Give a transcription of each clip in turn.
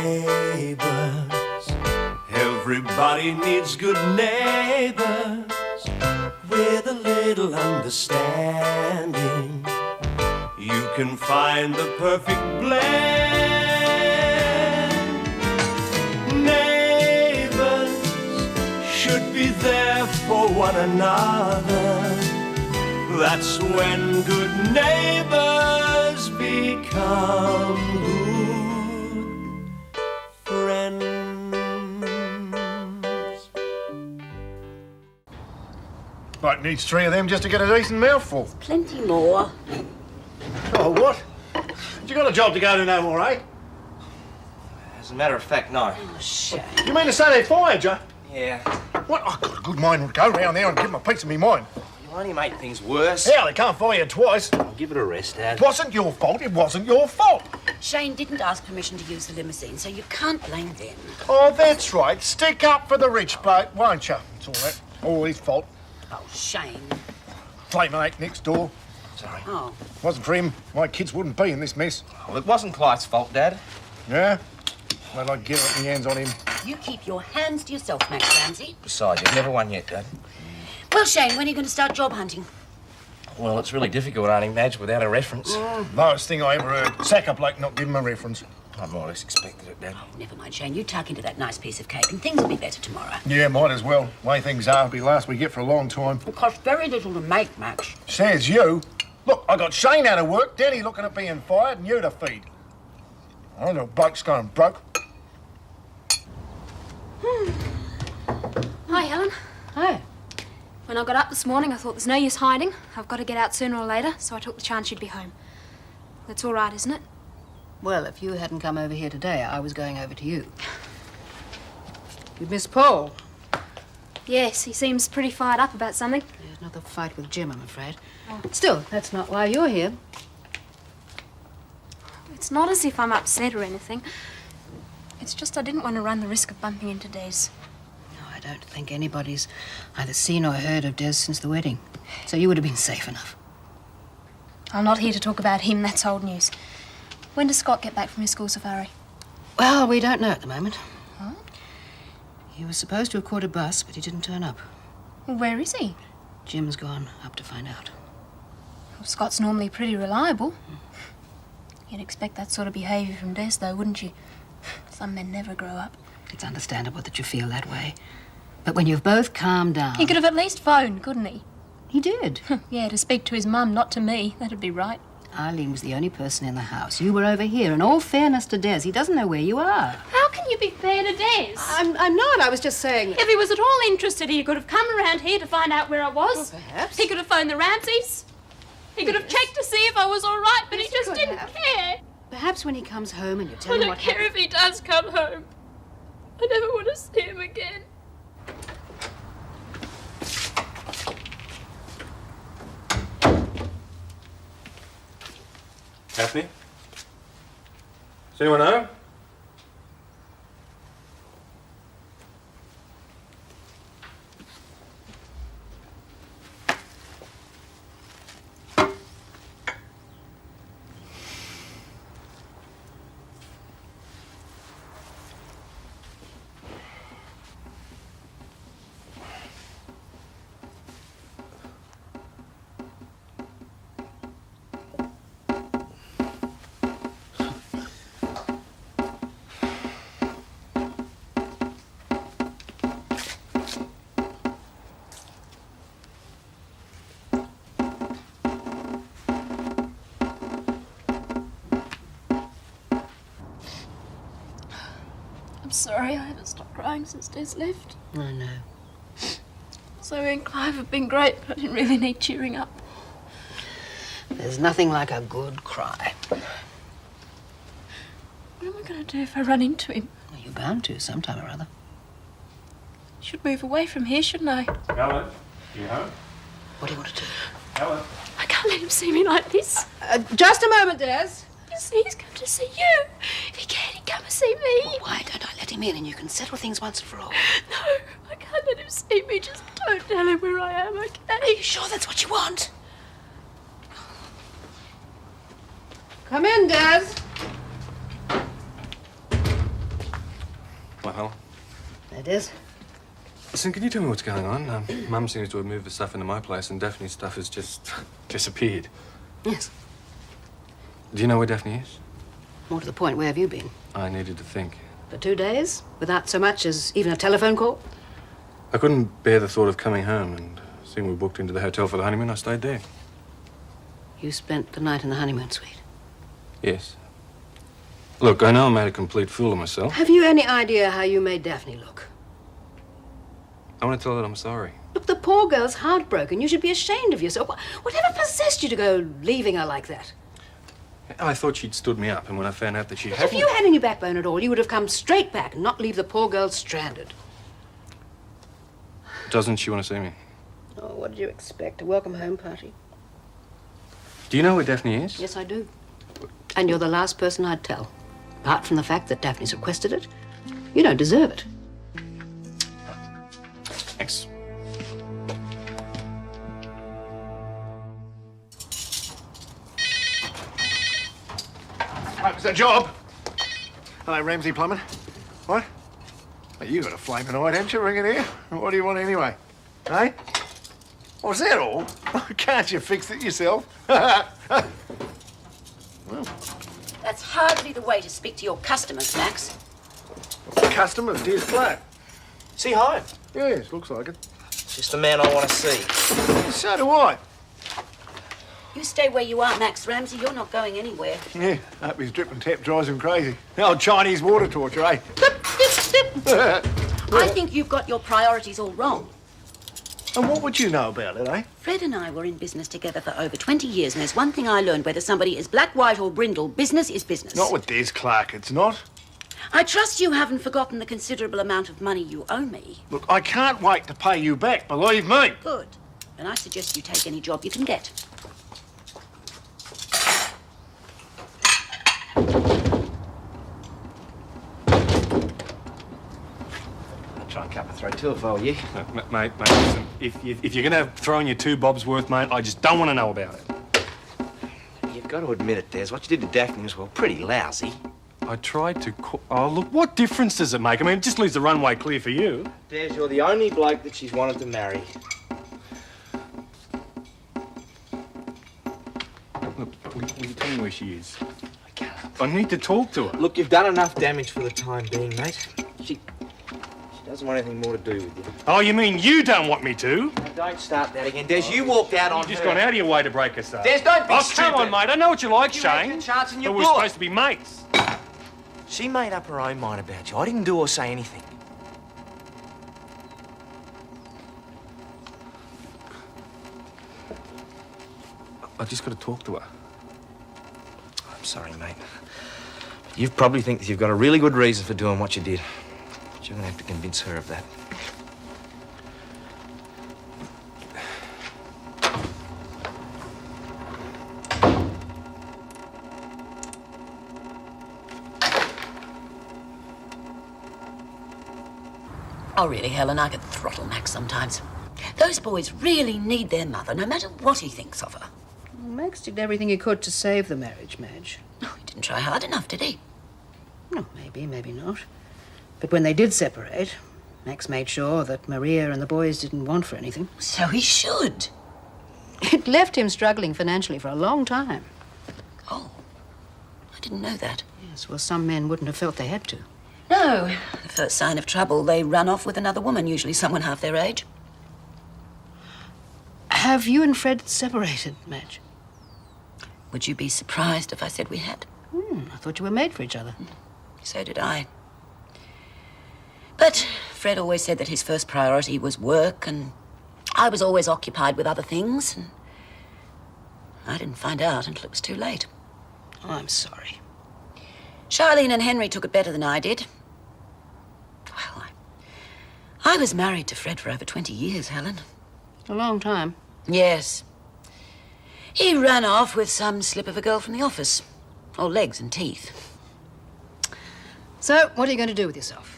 Neighbours, everybody needs good neighbours with a little understanding. You can find the perfect blend. Neighbours should be there for one another. That's when good neighbours become good friends. Like needs 3 of them just to get a decent mouthful. Plenty more. Oh, what? You got a job to go to no more, eh? As a matter of fact, no. Oh, shame. You mean to say they fired you? Yeah. What? I've got a good mind to go round there and give them a piece of me mind. You only make things worse. Yeah, they can't fire you twice. Give it a rest, Dad. It wasn't your fault. It wasn't your fault. Shane didn't ask permission to use the limousine, so you can't blame them. Oh, that's right. Stick up for the rich bloke, won't you? It's all that. All his fault. Oh, Shane. Flamate next door. Sorry. Oh. Wasn't for him, my kids wouldn't be in this mess. Well, it wasn't Clive's fault, Dad. Yeah? Well, I'd get my hands on him. You keep your hands to yourself, Max Ramsay. Besides, you've never won yet, Dad. Well, Shane, when are you going to start job hunting? Well, it's really difficult owning Madge without a reference. Lowest thing I ever heard. Sack a bloke, not give him a reference. I more or less expected it, Dad. Oh, never mind, Shane. You tuck into that nice piece of cake and things will be better tomorrow. Yeah, might as well. Way things are, it'll be the last we get for a long time. It costs very little to make, Max. Says you. Look, I got Shane out of work, Daddy looking at being fired, and you to feed. I don't know, bloke's going broke. Hi, Helen. Hi. When I got up this morning, I thought there's no use hiding. I've got to get out sooner or later, so I took the chance you'd be home. That's all right, isn't it? Well, if you hadn't come over here today, I was going over to you. You miss Paul? Yes, he seems pretty fired up about something. Yeah, another fight with Jim, I'm afraid. Oh. Still, that's not why you're here. It's not as if I'm upset or anything. It's just I didn't want to run the risk of bumping into Des. No, I don't think anybody's either seen or heard of Des since the wedding. So you would have been safe enough. I'm not here to talk about him, that's old news. When does Scott get back from his school safari? Well, we don't know at the moment. Huh? He was supposed to have caught a bus, but he didn't turn up. Well, where is he? Jim's gone up to find out. Well, Scott's normally pretty reliable. You'd expect that sort of behaviour from Des, though, wouldn't you? Some men never grow up. It's understandable that you feel that way. But when you've both calmed down... He could have at least phoned, couldn't he? He did. Yeah, to speak to his mum, not to me. That'd be right. Eileen was the only person in the house. You were over here. In all fairness to Des, he doesn't know where you are. How can you be fair to Des? I'm not. I was just saying... If he was at all interested, he could have come around here to find out where I was. Well, perhaps. He could have phoned the Ramsays. He could have checked to see if I was all right, but he just didn't care. Perhaps when he comes home and you tell I him don't what care happened... if he does come home. I never want to see him again. Daphne? Does anyone know? Sorry, I haven't stopped crying since Des left. I know. Zoe and Clive have been great, but I didn't really need cheering up. There's nothing like a good cry. What am I going to do if I run into him? Well, you're bound to sometime or other. I should move away from here, shouldn't I? Helen, you home? What do you want to do? Helen? I can't let him see me like this. Just a moment, Des. He's come to see you. If he can, he'd come and see me. Well, why don't I let him in and you can settle things once and for all? No, I can't let him see me. Just don't tell him where I am, okay? Are you sure that's what you want? Come in, Des. Well, Helen. It is. Listen, can you tell me what's going on? Mum seems to have moved the stuff into my place and Daphne's stuff has just disappeared. Yes. Do you know where Daphne is? More to the point, where have you been? I needed to think. For 2 days? Without so much as even a telephone call? I couldn't bear the thought of coming home, and seeing we booked into the hotel for the honeymoon, I stayed there. You spent the night in the honeymoon suite? Yes. Look, I know I made a complete fool of myself. Have you any idea how you made Daphne look? I want to tell her that I'm sorry. Look, the poor girl's heartbroken. You should be ashamed of yourself. Whatever possessed you to go leaving her like that? I thought she'd stood me up, and when I found out that she If hadn't... you had any backbone at all, you would have come straight back and not leave the poor girl stranded. Doesn't she want to see me? Oh, what did you expect? A welcome home party? Do you know where Daphne is? Yes, I do. And you're the last person I'd tell. Apart from the fact that Daphne's requested it, you don't deserve it. Thanks. Right, was that job? Hello, Ramsay Plumbing. What? Well, you got a flaming eye, haven't you, ringing here? What do you want anyway? Eh? Oh, is that all? Can't you fix it yourself? That's hardly the way to speak to your customers, Max. Customers, dear's Clarke. See hi. Yes, looks like it. Just the man I want to see. So do I. You stay where you are, Max Ramsay. You're not going anywhere. Yeah, hope his drip and tap drives him crazy. The old Chinese water torture, eh? I think you've got your priorities all wrong. And what would you know about it, eh? Fred and I were in business together for over 20 years, and there's one thing I learned: whether somebody is black, white, or brindle, business is business. Not with Des Clarke, it's not. I trust you haven't forgotten the considerable amount of money you owe me. Look, I can't wait to pay you back, believe me. Good. And I suggest you take any job you can get. I'd try and cut my throat too if I were you. Mate, listen, if you're going to throw in your 2 bobs worth, mate, I just don't want to know about it. You've got to admit it, Des. What you did to Daphne was, well, pretty lousy. I tried to... Oh, look, what difference does it make? I mean, it just leaves the runway clear for you. Des, you're the only bloke that she's wanted to marry. Look, will you tell me where she is? I can't. I need to talk to her. Look, you've done enough damage for the time being, mate. She doesn't want anything more to do with you. Oh, you mean you don't want me to? Now, don't start that again. Des, you walked out on You've just her. gone out of your way to break us up. Des, don't be Oh, stupid. come on, mate. I know what you like, You had Shane. your chance and you But we're blew it. supposed to be mates. She made up her own mind about you. I didn't do or say anything. I just got to talk to her. I'm sorry, mate. You probably think that you've got a really good reason for doing what you did. But you're going to have to convince her of that. Oh, really, Helen, I could throttle Max sometimes. Those boys really need their mother, no matter what he thinks of her. Max did everything he could to save the marriage, Madge. Oh, he didn't try hard enough, did he? No, maybe, maybe not. But when they did separate, Max made sure that Maria and the boys didn't want for anything. So he should. It left him struggling financially for a long time. Oh, I didn't know that. Yes, well, some men wouldn't have felt they had to. No, the first sign of trouble, they run off with another woman, usually someone half their age. Have you and Fred separated, Madge? Would you be surprised if I said we had? I thought you were made for each other. So did I. But Fred always said that his first priority was work, and I was always occupied with other things, and I didn't find out until it was too late. Oh, I'm sorry. Charlene and Henry took it better than I did. Well, I was married to Fred for over 20 years, Helen. A long time. Yes. He ran off with some slip of a girl from the office. All legs and teeth. So, what are you going to do with yourself?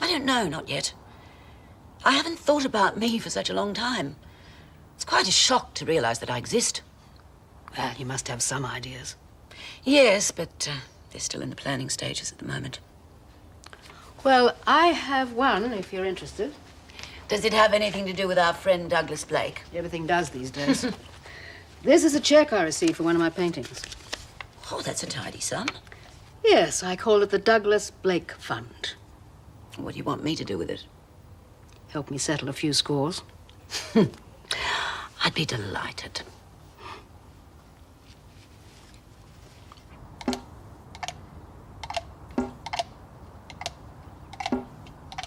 I don't know, not yet. I haven't thought about me for such a long time. It's quite a shock to realize that I exist. Well, you must have some ideas. Yes, but they're still in the planning stages at the moment. Well, I have one, if you're interested. Does it have anything to do with our friend Douglas Blake? Everything does these days. This is a cheque I received for one of my paintings. Oh, that's a tidy sum. Yes, I call it the Douglas Blake Fund. What do you want me to do with it? Help me settle a few scores. I'd be delighted.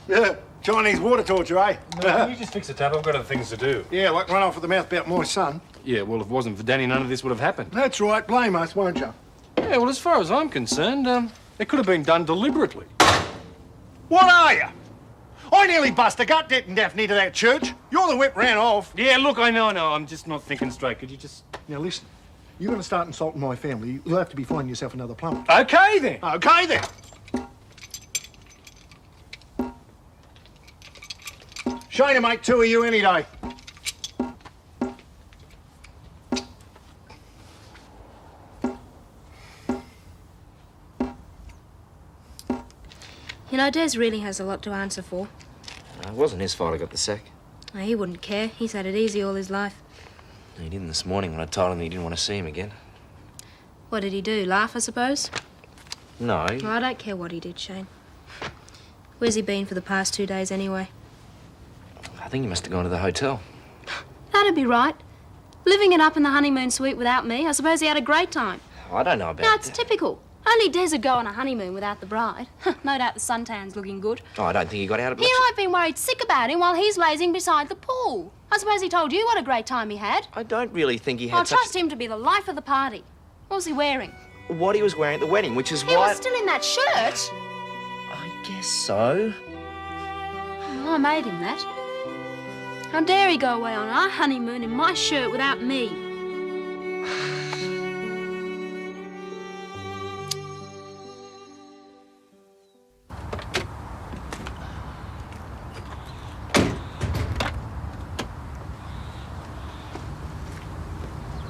Yeah, Chinese water torture, eh? Can you just fix the tap? I've got other things to do. Yeah, like run off with the mouth about my son. Yeah, well, if it wasn't for Danny, none of this would have happened. That's right, blame us, won't you? Yeah, well, as far as I'm concerned, it could have been done deliberately. What are you? I nearly bust a gut getting Daphne to that church. You're the whip ran off. Yeah, look, I know, I'm just not thinking straight. Could you just... Now listen, you're going to start insulting my family. You'll have to be finding yourself another plumber. Okay, then. Okay, then. Shane will make two of you any day. You know, Des really has a lot to answer for. It wasn't his fault I got the sack. Well, he wouldn't care. He's had it easy all his life. He didn't this morning when I told him that he didn't want to see him again. What did he do? Laugh, I suppose? No, Well, I don't care what he did, Shane. Where's he been for the past 2 days, anyway? I think he must have gone to the hotel. That'd be right. Living it up in the honeymoon suite without me. I suppose he had a great time. I don't know about No, it's that. typical. Only Des would go on a honeymoon without the bride. No doubt the suntan's looking good. Oh, I don't think he got out of Here I've been worried sick about him while he's lazing beside the pool. I suppose he told you what a great time he had. I don't really think he I'll had such... trust him to be the life of the party. What was he wearing? What he was wearing at the wedding, which is He why... was still in that shirt. I guess so. Well, I made him that. How dare he go away on our honeymoon in my shirt without me?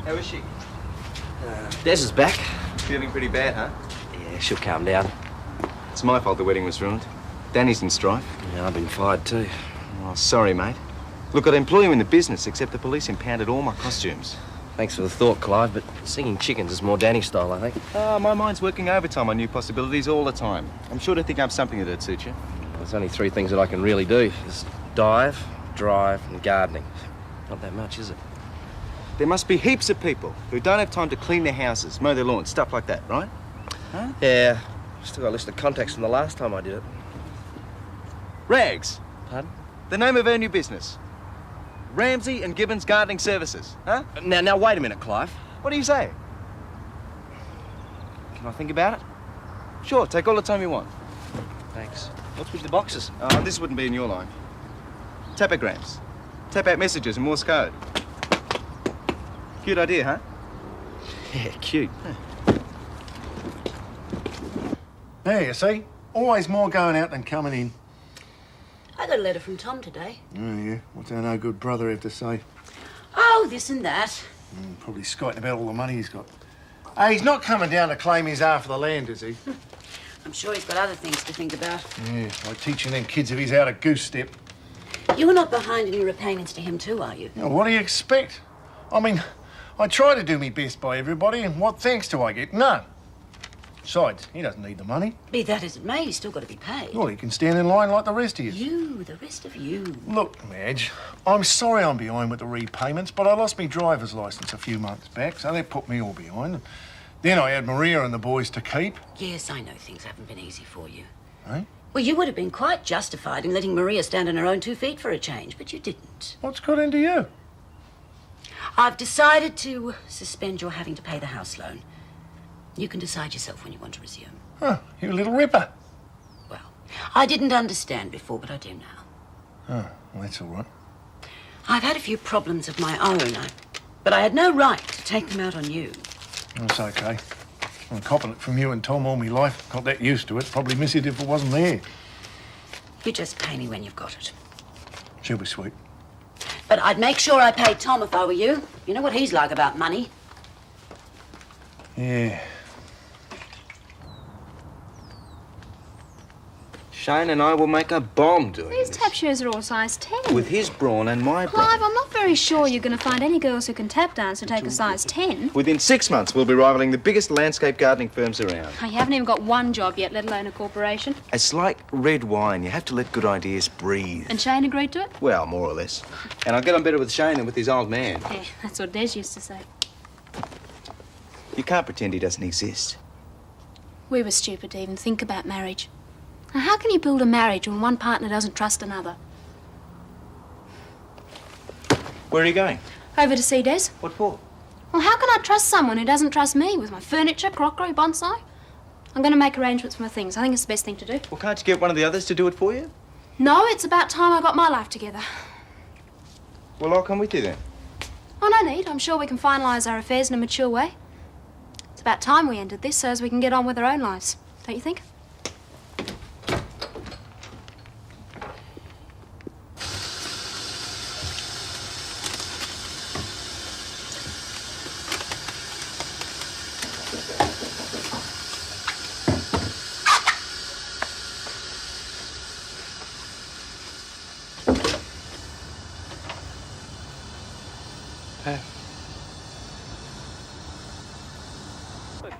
How is she? Des is back. Feeling pretty bad, huh? Yeah, she'll calm down. It's my fault the wedding was ruined. Danny's in strife. Yeah, I've been fired too. Oh, sorry, mate. Look, I'd employ you in the business, except the police impounded all my costumes. Thanks for the thought, Clive, but singing chickens is more Danny style, I think. Oh, my mind's working overtime on new possibilities all the time. I'm sure to think up something that'd suit you. There's only 3 things that I can really do. Is dive, drive, and gardening. Not that much, is it? There must be heaps of people who don't have time to clean their houses, mow their lawns, stuff like that, right? Huh? Yeah. Still got a list of contacts from the last time I did it. Rags. Pardon? The name of our new business. Ramsay and Gibbons Gardening Services, huh? Now, wait a minute, Clive. What do you say? Can I think about it? Sure, take all the time you want. Thanks. What's with the boxes? Oh, this wouldn't be in your line. Tapagrams. Tap out messages in Morse code. Cute idea, huh? Yeah, cute. There, you see? Always more going out than coming in. I got a letter from Tom today. Oh, yeah. What's our no-good brother have to say? Oh, this and that. Probably skiting about all the money he's got. Hey, he's not coming down to claim his half of the land, is he? I'm sure he's got other things to think about. Yeah, like teaching them kids if he's out of goose step. You're not behind in your repayments to him too, are you? You know, what do you expect? I mean, I try to do me best by everybody, and what thanks do I get? None. Besides, he doesn't need the money. Be that as it may, he's still got to be paid. Well, he can stand in line like the rest of you. You, the rest of you. Look, Madge, I'm sorry I'm behind with the repayments, but I lost my driver's licence a few months back, so that put me all behind. Then I had Maria and the boys to keep. Yes, I know things haven't been easy for you. Eh? Well, you would have been quite justified in letting Maria stand on her own 2 feet for a change, but you didn't. What's got into you? I've decided to suspend your having to pay the house loan. You can decide yourself when you want to resume. Huh, you little ripper. Well, I didn't understand before, but I do now. Oh, well, that's all right. I've had a few problems of my own, but I had no right to take them out on you. That's okay. I'm copping it from you and Tom all my life. Got that used to it. Probably miss it if it wasn't there. You just pay me when you've got it. She'll be sweet. But I'd make sure I paid Tom if I were you. You know what he's like about money. Yeah. Shane and I will make a bomb doing These this. tap shoes are all size 10. With his brawn and my brawn. Clive, I'm not very sure you're going to find any girls who can tap dance who take a size 10. Within 6 months, we'll be rivaling the biggest landscape gardening firms around. You haven't even got one job yet, let alone a corporation. It's like red wine. You have to let good ideas breathe. And Shane agreed to it? Well, more or less. And I'll get on better with Shane than with his old man. Yeah, that's what Des used to say. You can't pretend he doesn't exist. We were stupid to even think about marriage. Now, how can you build a marriage when one partner doesn't trust another? Where are you going? Over to see Des. What for? Well, how can I trust someone who doesn't trust me with my furniture, crockery, bonsai? I'm going to make arrangements for my things. I think it's the best thing to do. Well, can't you get one of the others to do it for you? No, it's about time I got my life together. Well, I'll come with you then. Oh, no need. I'm sure we can finalise our affairs in a mature way. It's about time we ended this so as we can get on with our own lives. Don't you think?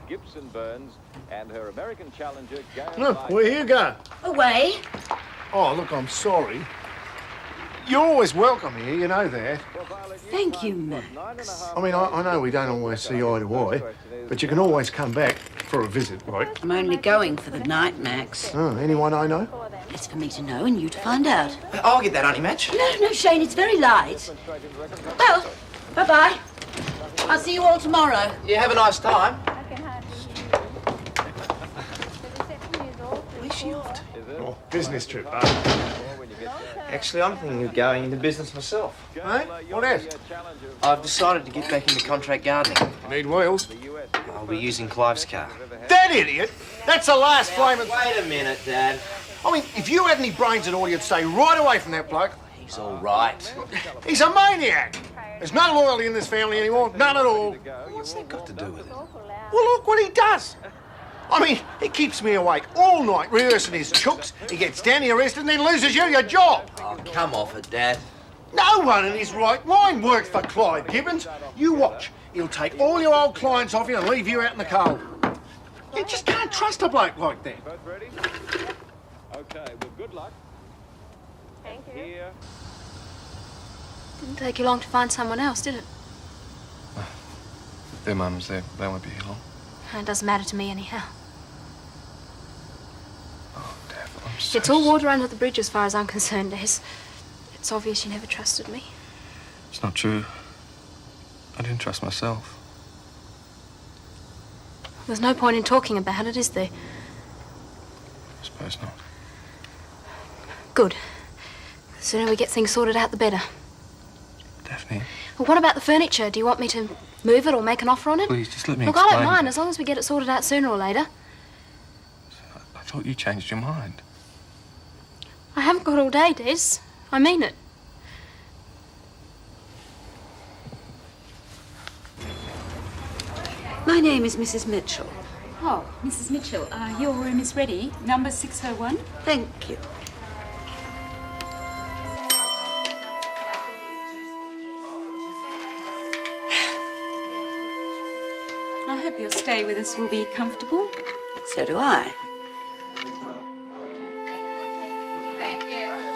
Gibson Burns and her American challenger, Look, where you go? Away. Oh, look, I'm sorry. You're always welcome here, you know that. Thank you, Max. I mean, I know we don't always see eye to eye, but you can always come back for a visit, like. I'm only going for the night, Max. Oh, anyone I know? It's for me to know and you to find out. I'll get that, Auntie Madge. No, Shane, it's very light. Well, bye-bye. I'll see you all tomorrow. You have a nice time. Where's she off to? Oh, business trip, Actually, I'm thinking of going into business myself. Hey, what else? I've decided to get back into contract gardening. Need wheels? I'll be using Clive's car. That idiot! That's the last flaming... Wait a minute, Dad. I mean, if you had any brains at all, you'd stay right away from that bloke. He's all right. He's a maniac. There's no loyalty in this family anymore, none at all. What's that got to do with it? Well, look what he does. I mean, he keeps me awake all night rehearsing his chooks. He gets Danny arrested and then loses you your job. Oh, come off it, Dad. No one in his right mind works for Clyde Gibbons. You watch. He'll take all your old clients off you and leave you out in the cold. You just can't trust a bloke like that. Both ready? Okay, well, good luck. Thank you. Here. Didn't take you long to find someone else, did it? Their mums, they won't be here long. It doesn't matter to me anyhow. Oh, Dad, I'm so... It's all water under the bridge as far as I'm concerned, Des. It's obvious you never trusted me. It's not true. I didn't trust myself. There's no point in talking about it, is there? I suppose not. Good. The sooner we get things sorted out, the better. Daphne, Well, what about the furniture? Do you want me to move it or make an offer on it? please, just let me Look, explain. I don't mind, as long as we get it sorted out sooner or later. I thought you changed your mind. I haven't got all day, Des. I mean it. My name is Mrs. Mitchell. Oh, Mrs. Mitchell, your room is ready. Number 601. Thank you. I hope your stay with us will be comfortable. So do I. Thank you.